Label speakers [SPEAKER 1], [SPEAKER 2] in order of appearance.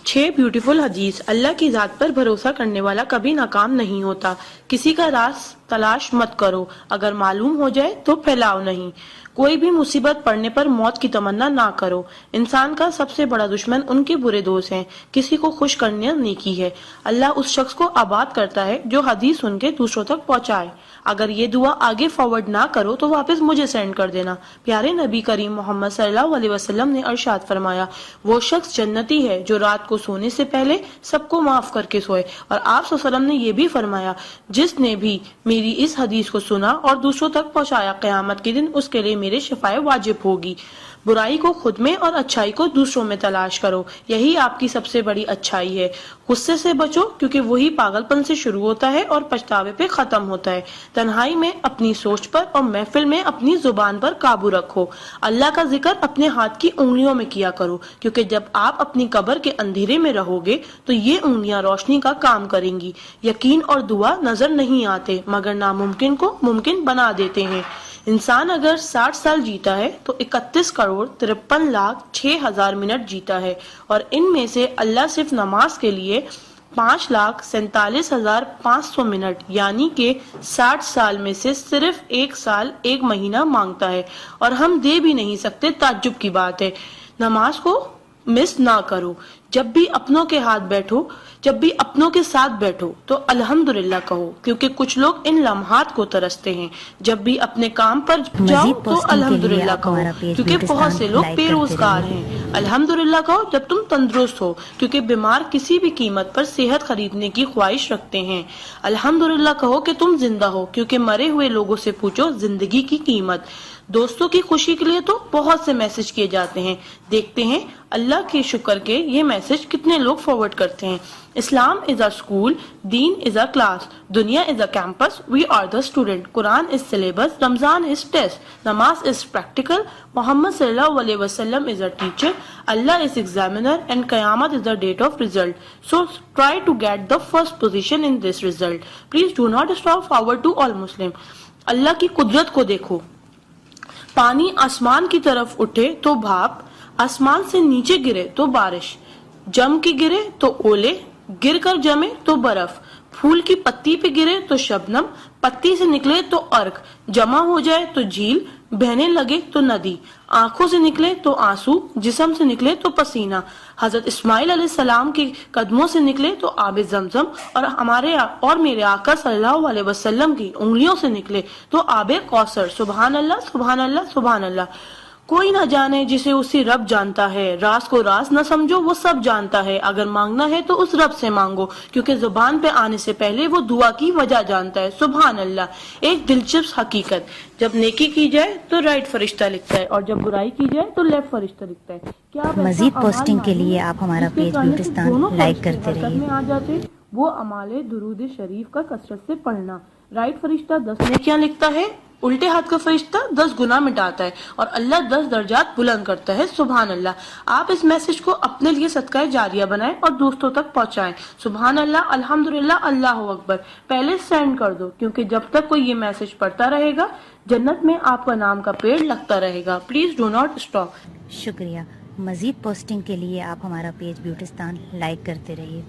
[SPEAKER 1] 6 beautiful हदीस। अल्लाह की जात पर भरोसा करने वाला कभी नाकाम नहीं होता। किसी का राज तलाश मत करो, अगर मालूम हो जाए तो फैलाओ नहीं। कोई भी मुसीबत पड़ने पर मौत की तमन्ना ना करो। इंसान का सबसे बड़ा दुश्मन उनके बुरे दोस्त हैं। किसी को खुश करना नेकी है। अल्लाह उस शख्स को आबाद करता है जो हदीस सुन के दूसरों तक पहुंचाए। अगर ये दुआ आगे फॉरवर्ड ना करो तो वापस मुझे सेंड कर देना। प्यारे नबी करीम मोहम्मद सल्लल्लाहु अलैहि वसल्लम ने इरशाद फरमाया, वो शख्स जन्नती है जो रात को सोने से पहले सबको माफ करके सोए। और आप सल्लल्लाहु अलैहि वसल्लम ने ये भी फरमाया, जिसने भी मेरी इस हदीस को सुना और दूसरों तक पहुंचाया, क़यामत के दिन उसके लिए मेरे शिफाए वाजिब होगी। बुराई को खुद में और अच्छाई को दूसरों में तलाश करो, यही आपकी सबसे बड़ी अच्छाई है। गुस्से से बचो क्योंकि वही पागलपन से शुरू होता है और पछतावे पे खत्म होता है। तन्हाई में अपनी सोच पर और महफिल में अपनी जुबान पर काबू रखो। अल्लाह का जिक्र अपने हाथ की उंगलियों में किया करो, क्योंकि जब आप अपनी कब्र के अंधेरे में रहोगे तो ये उंगलियां रोशनी का काम करेंगी। यकीन और दुआ नजर नहीं आते मगर नामुमकिन को मुमकिन बना देते हैं। इंसान अगर 60 साल जीता है तो 31,53,06,000 मिनट जीता है, और इनमें से अल्लाह सिर्फ नमाज के लिए 5,47,500 मिनट यानी कि 60 साल में से सिर्फ 1 साल 1 महीना मांगता है, और हम दे भी नहीं सकते। ताज्जुब की बात है। नमाज को मिस ना करो। जब भी अपनों के साथ बैठो तो अल्हम्दुलिल्लाह कहो, क्योंकि कुछ लोग इन लम्हात को तरसते हैं। जब भी अपने काम पर जाओ तो अल्हम्दुलिल्लाह कहो, क्योंकि बहुत से लोग बेरोजगार हैं। अल्हम्दुलिल्लाह कहो जब तुम तंदुरुस्त हो, क्योंकि बीमार किसी भी कीमत पर सेहत खरीदने की ख्वाहिश रखते हैं। अल्हम्दुलिल्लाह कहो कि तुम जिंदा हो, क्योंकि मरे हुए लोगों से पूछो जिंदगी की कीमत। दोस्तों की खुशी के लिए तो बहुत से मैसेज किए जाते हैं, देखते हैं अल्लाह के शुक्र के ये मैसेज कितने लोग फॉरवर्ड करते हैं। Islam is a school, deen is a class, duniya is a campus, we are the student, Quran is syllabus, Ramzan is test, namaz is practical, Muhammad sallallahu alaihi wasallam is a teacher, Allah is examiner and qayamat is the date of result. So try to get the first position in this result. Please do not stop forward to all Muslim. Allah की कुदरत को देखो। पानी आसमान की तरफ उठे तो भाप, आसमान से नीचे गिरे तो बारिश, जम के गिरे तो ओले, गिर कर जमे तो बर्फ, फूल की पत्ती पे गिरे तो शबनम, पत्ती से निकले तो अर्क, जमा हो जाए तो झील, बहने लगे तो नदी, आंखों से निकले तो आंसू, जिस्म से निकले तो पसीना, हजरत इस्माइल अलैहिस्सलाम के कदमों से निकले तो आबे जमजम, और मेरे आका सल्लल्लाहु अलैहि वसल्लम की उंगलियों से निकले तो आबे कौसर। सुभान अल्लाह, सुभान अल्लाह, सुभान अल्लाह। कोई ना जाने जिसे उसी रब जानता है। राज को राज न समझो, वो सब जानता है। अगर मांगना है तो उस रब से मांगो, क्योंकि जुबान पे आने से पहले वो दुआ की वजह जानता है। सुभान अल्लाह। एक दिलचस्प हकीकत, जब नेकी की जाए तो राइट फरिश्ता लिखता है, और जब बुराई की जाए तो लेफ्ट फरिश्ता लिखता है। क्या
[SPEAKER 2] मजीद पोस्टिंग के लिए आप हमारा पेज ब्यूटिस्तान लाइक करते रहिए।
[SPEAKER 1] आ जाते वो अमाले दुरूद शरीफ का कसरत से पढ़ना। राइट फरिश्ता 10 नेकियां लिखता है, उल्टे हाथ का फरिश्ता 10 गुनाह मिटाता है, और अल्लाह 10 दर्जात बुलंद करता है। सुभान अल्लाह। आप इस मैसेज को अपने लिए सदका जारिया बनाएं और दोस्तों तक पहुंचाएं। सुभान अल्लाह, अल्हम्दुलिल्लाह, अल्लाह अकबर पहले सेंड कर दो, क्योंकि जब तक कोई ये मैसेज पढ़ता रहेगा जन्नत में आपका नाम का पेड़ लगता रहेगा। Please do not stop.
[SPEAKER 2] शुक्रिया। मजीद पोस्टिंग के लिए आप हमारा पेज ब्यूटिस्तान लाइक करते रहिए।